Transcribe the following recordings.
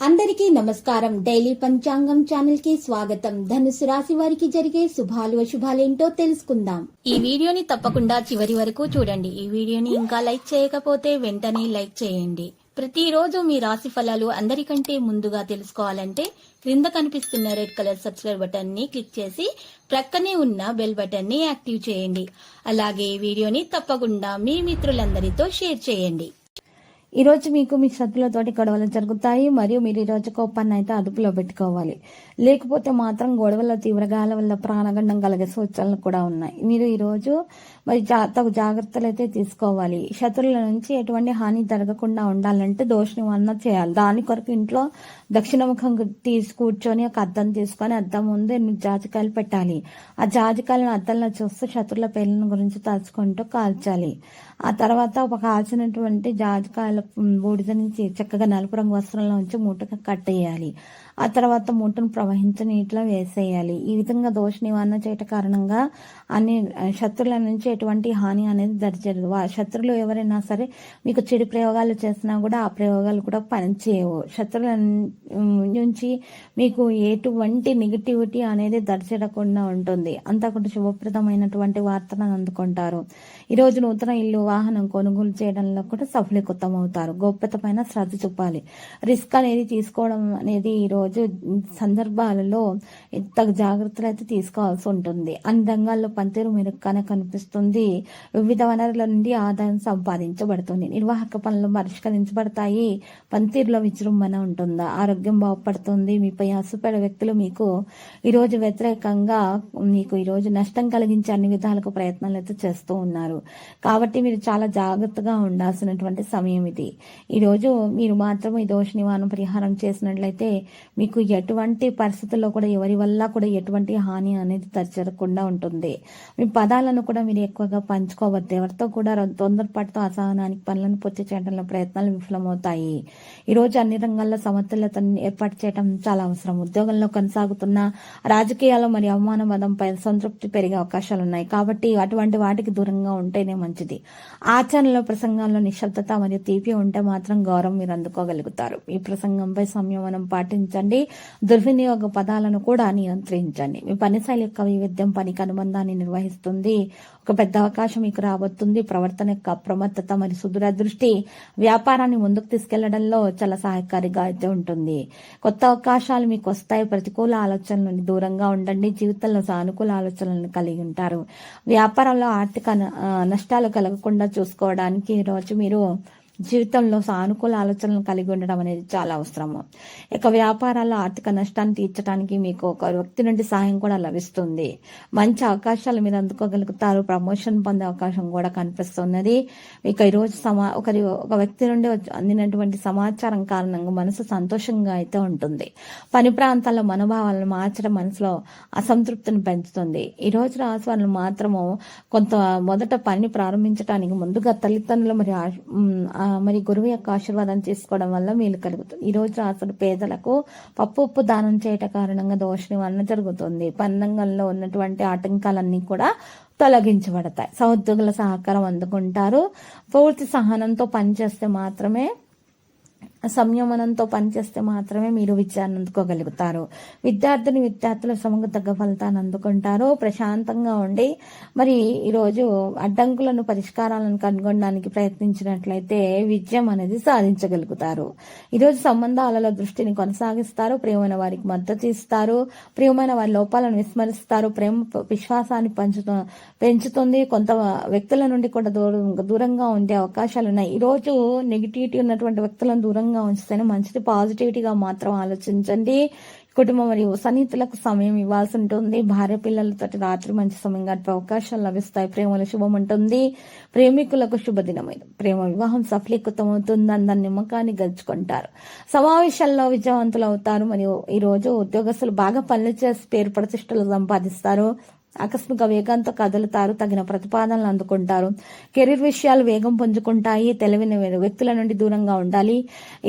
అందరికీ నమస్కారం. డైలీ పంచాంగం ఛానల్ కి స్వాగతం. ధనుసు రాశి వారికి జరిగే శుభాలు అశుభాలేంటో తెలుసుకుందాం. ఈ వీడియోని తప్పకుండా చివరి వరకు చూడండి. ఈ వీడియోని ఇంకా లైక్ చేయకపోతే వెంటనే లైక్ చేయండి. ప్రతిరోజు మీ రాశి ఫలాలు అందరికంటే ముందుగా తెలుసుకోవాలంటే క్రింద కనిపిస్తున్న రెడ్ కలర్ సబ్స్క్రైబ్ బటన్ ని క్లిక్ చేసి ప్రక్కనే ఉన్న బెల్ బటన్ ని యాక్టివ్ చేయండి. అలాగే ఈ వీడియోని తప్పకుండా మీ మిత్రులందరితో షేర్ చేయండి. ఈ రోజు మీకు మీ శత్రులతోటి గొడవలు జరుగుతాయి మరియు మీరు ఈ రోజు కోపాన్ని అయితే అదుపులో పెట్టుకోవాలి. లేకపోతే మాత్రం గొడవల తీవ్రగాల వల్ల ప్రాణగండం కలిగే సూచనలు కూడా ఉన్నాయి. మీరు ఈ రోజు మరి తగు జాగ్రత్తలు అయితే తీసుకోవాలి. శత్రువుల నుంచి ఎటువంటి హాని జరగకుండా ఉండాలంటే దోష నివారణ చేయాలి. దాని కొరకు ఇంట్లో దక్షిణముఖం కూర్చొని ఒక అద్దం తీసుకొని అద్దం ముందు 8 జాజికాయలు పెట్టాలి. ఆ జాజికాయలను అద్దంలో చూస్తూ శత్రుల పేర్లను గురించి తలుచుకుంటూ కాల్చాలి. ఆ తర్వాత ఒక కాల్చినటువంటి జాజికాయల బూడిదని చక్కగా నలుపు రంగు వస్త్రంలో ఉంచి మూటగా కట్టేయాలి. ఆ తర్వాత మూటను ప్రవహించే నీటిలో వేసేయాలి. ఈ విధంగా దోష నివారణ చేయట కారణంగా అన్ని శత్రువుల నుంచి ఎటువంటి హాని అనేది జరగదు. శత్రువులు ఎవరైనా సరే మీకు చెడు ప్రయోగాలు చేసినా కూడా ఆ ప్రయోగాలు కూడా పనిచేయవు. శత్రువుల నుంచి మీకు ఎటువంటి నెగిటివిటీ అనేది దర్శడకుండా ఉంటుంది. అంతా కూడా శుభప్రదమైనటువంటి వార్తలను అందుకుంటారు. ఈరోజు నూతన ఇల్లు వాహనం కొనుగోలు చేయడంలో కూడా సఫలీకృతం అవుతారు. గోప్యతపైన శ్రద్ధ చూపాలి. రిస్క్ అనేది తీసుకోవడం అనేది ఈ రోజు సందర్భాలలో తగు జాగ్రత్తలు అయితే తీసుకోవాల్సి ఉంటుంది. అన్ని రంగాల్లో పనితీరు మెరుగ్గానే కనిపిస్తుంది. వివిధ వనరుల నుండి ఆదాయం సంపాదించబడుతుంది. నిర్వాహక పనులు పరిష్కరించబడతాయి. పనితీరులో విజృంభణ ఉంటుందా. ఆరోగ్యం బాగుపడుతుంది. మీపై అసుపడ వ్యక్తులు మీకు ఈరోజు వ్యతిరేకంగా మీకు ఈరోజు నష్టం కలిగించే అన్ని విధాలకు ప్రయత్నాలు అయితే చేస్తూ ఉన్నారు. కాబట్టి మీరు చాలా జాగ్రత్తగా ఉండాల్సినటువంటి సమయం ఇది. ఈరోజు మీరు మాత్రం ఈ దోష నివారణ పరిహారం చేసినట్లయితే మీకు ఎటువంటి పరిస్థితుల్లో కూడా ఎవరి వల్ల కూడా ఎటువంటి హాని అనేది జరగకుండా ఉంటుంది. మీ పదాలను కూడా మీరు ఎక్కువగా పంచుకోవద్దు. ఎవరితో కూడా తొందరపాటుతో అసహనానికి పనులను పూర్తి చేయడంలో ప్రయత్నాలు విఫలమవుతాయి. ఈరోజు అన్ని రంగాల్లో సమతుల్యతను ఏర్పాటు చేయడం చాలా అవసరం. ఉద్యోగంలో కొనసాగుతున్న రాజకీయాలు మరియు అవమానవాదంపై సంతృప్తి పెరిగే అవకాశాలు ఉన్నాయి. కాబట్టి అటువంటి వాటికి దూరంగా ఉంటేనే మంచిది. ఆచరణలో ప్రసంగాల్లో నిశ్శబ్దత మరియు తీపి ఉంటే మాత్రం గౌరవం మీరు అందుకోగలుగుతారు. ఈ ప్రసంగంపై సంయమనం పాటించండి. దుర్వినియోగ పదాలను కూడా నియంత్రించండి. మీ పని శైలి యొక్క వైవిధ్యం పనికి అనుబంధాన్ని నిర్వహిస్తుంది. ఒక పెద్ద అవకాశం మీకు రాబోతుంది. ప్రవర్తన యొక్క అప్రమత్తత మరియు సుదూర దృష్టి వ్యాపారాన్ని ముందుకు తీసుకెళ్లడంలో చాలా సహాయకారిగా అయితే ఉంటుంది. కొత్త అవకాశాలు మీకు వస్తాయి. ప్రతికూల ఆలోచనల నుండి దూరంగా ఉండండి. జీవితంలో సానుకూల ఆలోచనలను కలిగి ఉంటారు. వ్యాపారంలో ఆర్థిక నష్టాలు కలగకుండా చూసుకోవడానికి ఈరోజు మీరు జీవితంలో సానుకూల ఆలోచనలు కలిగి ఉండడం అనేది చాలా అవసరము. ఇక వ్యాపారాల్లో ఆర్థిక నష్టాన్ని తీర్చడానికి మీకు ఒక వ్యక్తి నుండి సహాయం కూడా లభిస్తుంది. మంచి అవకాశాలు మీరు అందుకోగలుగుతారు. ప్రమోషన్ పొందే అవకాశం కూడా కనిపిస్తున్నది. ఇక ఈరోజు ఒక వ్యక్తి నుండి అందినటువంటి సమాచారం కారణంగా మనసు సంతోషంగా అయితే ఉంటుంది. పని ప్రాంతాల్లో మనోభావాలను మార్చడం మనసులో అసంతృప్తిని పెంచుతుంది. ఈ రోజు రాశి వాళ్ళు మాత్రము కొంత మొదట పని ప్రారంభించడానికి ముందుగా తల్లిదండ్రులు మరి గురువు యొక్క ఆశీర్వాదం తీసుకోవడం వల్ల మేలు కలుగుతుంది. ఈ రోజు అసలు పేదలకు పప్పు ఉప్పు దానం చేయట కారణంగా దోష నివారణ జరుగుతుంది. పన్నంగంలో ఉన్నటువంటి ఆటంకాలన్నీ కూడా తొలగించబడతాయి. సహోద్యోగుల సహకారం అందుకుంటారు. పూర్తి సహనంతో పనిచేస్తే మాత్రమే సంయమనంతో పనిచేస్తే మాత్రమే మీరు విజయాన్ని అందుకోగలుగుతారు. విద్యార్థులు శ్రమకు తగ్గ ఫలితాన్ని అందుకుంటారు. ప్రశాంతంగా ఉండి మరి ఈరోజు అడ్డంకులను పరిష్కారాలను కనుగొనడానికి ప్రయత్నించినట్లయితే విజయం అనేది సాధించగలుగుతారు. ఈరోజు సంబంధాలలో దృష్టిని కొనసాగిస్తారు. ప్రియమైన వారికి మద్దతు ఇస్తారు. ప్రియమైన వారి లోపాలను విస్మరిస్తారు. ప్రేమ విశ్వాసాన్ని పెంచుతుంది. కొంత వ్యక్తుల నుండి కూడా దూరంగా ఉండే అవకాశాలు ఉన్నాయి. ఈరోజు నెగిటివిటీ ఉన్నటువంటి వ్యక్తులను దూరంగా ఉంచితేనే మంచిది. పాజిటివిటీగా మాత్రం ఆలోచించండి. కుటుంబం మరియు సన్నిహితులకు సమయం ఇవ్వాల్సి ఉంటుంది. భార్య పిల్లలతో రాత్రి మంచి సమయం గడిపే అవకాశాలు లభిస్తాయి. ప్రేమలో శుభం ఉంటుంది. ప్రేమికులకు శుభదినం. ప్రేమ వివాహం సఫలీకృతం అవుతుంది. అందరి నిమ్మకాన్ని గెలుచుకుంటారు. సమావేశాల్లో విజయవంతులు అవుతారు. మరియు ఈ రోజు ఉద్యోగస్తులు బాగా పనులు చేసి పేరు ప్రతిష్టలు సంపాదిస్తారు. ఆకస్మిక వేగంతో కదులుతారు. తగిన ప్రతిపాదనలు అందుకుంటారు. కెరీర్ విషయాలు వేగం పుంజుకుంటాయి. తెలివిన వ్యక్తుల నుండి దూరంగా ఉండాలి.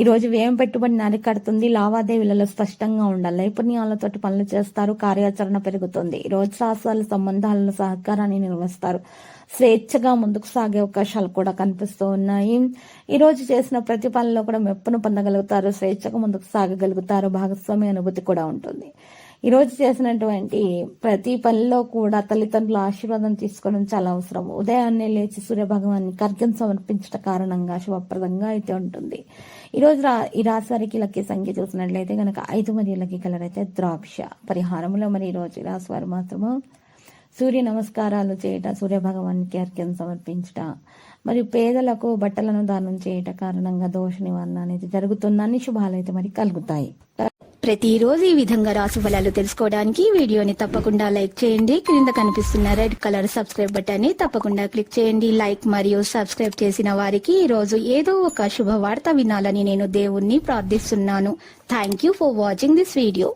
ఈ రోజు వ్యయం పెట్టుబడిని అరికడుతుంది. లావాదేవీలలో స్పష్టంగా ఉండాలి. నైపుణ్యాలతో పనులు చేస్తారు. కార్యాచరణ పెరుగుతుంది. ఈ రోజు రాష్ట్రాల సంబంధాలలో సహకారాన్ని నిర్వహిస్తారు. స్వేచ్ఛగా ముందుకు సాగే అవకాశాలు కూడా కనిపిస్తూ ఉన్నాయి. ఈ రోజు చేసిన ప్రతి పనిలో కూడా మెప్పును పొందగలుగుతారు, స్వేచ్ఛగా ముందుకు సాగగలుగుతారు, భాగస్వామి అనుభూతి కూడా ఉంటుంది. ఈ రోజు చేసినటువంటి ప్రతి పనిలో కూడా తల్లిదండ్రుల ఆశీర్వాదం తీసుకోవడం చాలా అవసరం. ఉదయాన్నే లేచి సూర్య భగవానికి అర్ఘ్యం సమర్పించడం కారణంగా శుభప్రదంగా అయితే ఉంటుంది. ఈ రోజు ఈ రాశి వారికి లక్కీ సంఖ్య చూసినట్లయితే కనుక 5 మరియు లక్కీ కలర్ అయితే ద్రాక్ష. పరిహారంలో మరి ఈ రోజు ఈ రాశి వారు మాత్రము సూర్య నమస్కారాలు చేయట, సూర్య భగవానికి అర్ఘ్యం సమర్పించట, మరియు పేదలకు బట్టలను దానం చేయట కారణంగా దోష నివారణ అనేది జరుగుతుందని శుభాలు అయితే మరి కలుగుతాయి. ప్రతిరోజు ఈ విధంగా రాశి ఫలాలు తెలుసుకోవడానికి ఈ వీడియోని తప్పకుండా లైక్ చేయండి. క్రింద కనిపిస్తున్న రెడ్ కలర్ సబ్స్క్రైబ్ బటన్ ని తప్పకుండా క్లిక్ చేయండి. లైక్ మరియు సబ్స్క్రైబ్ చేసిన వారికి ఈ రోజు ఏదో ఒక శుభవార్త వినాలని నేను దేవుణ్ణి ప్రార్థిస్తున్నాను. Thank you for watching this video.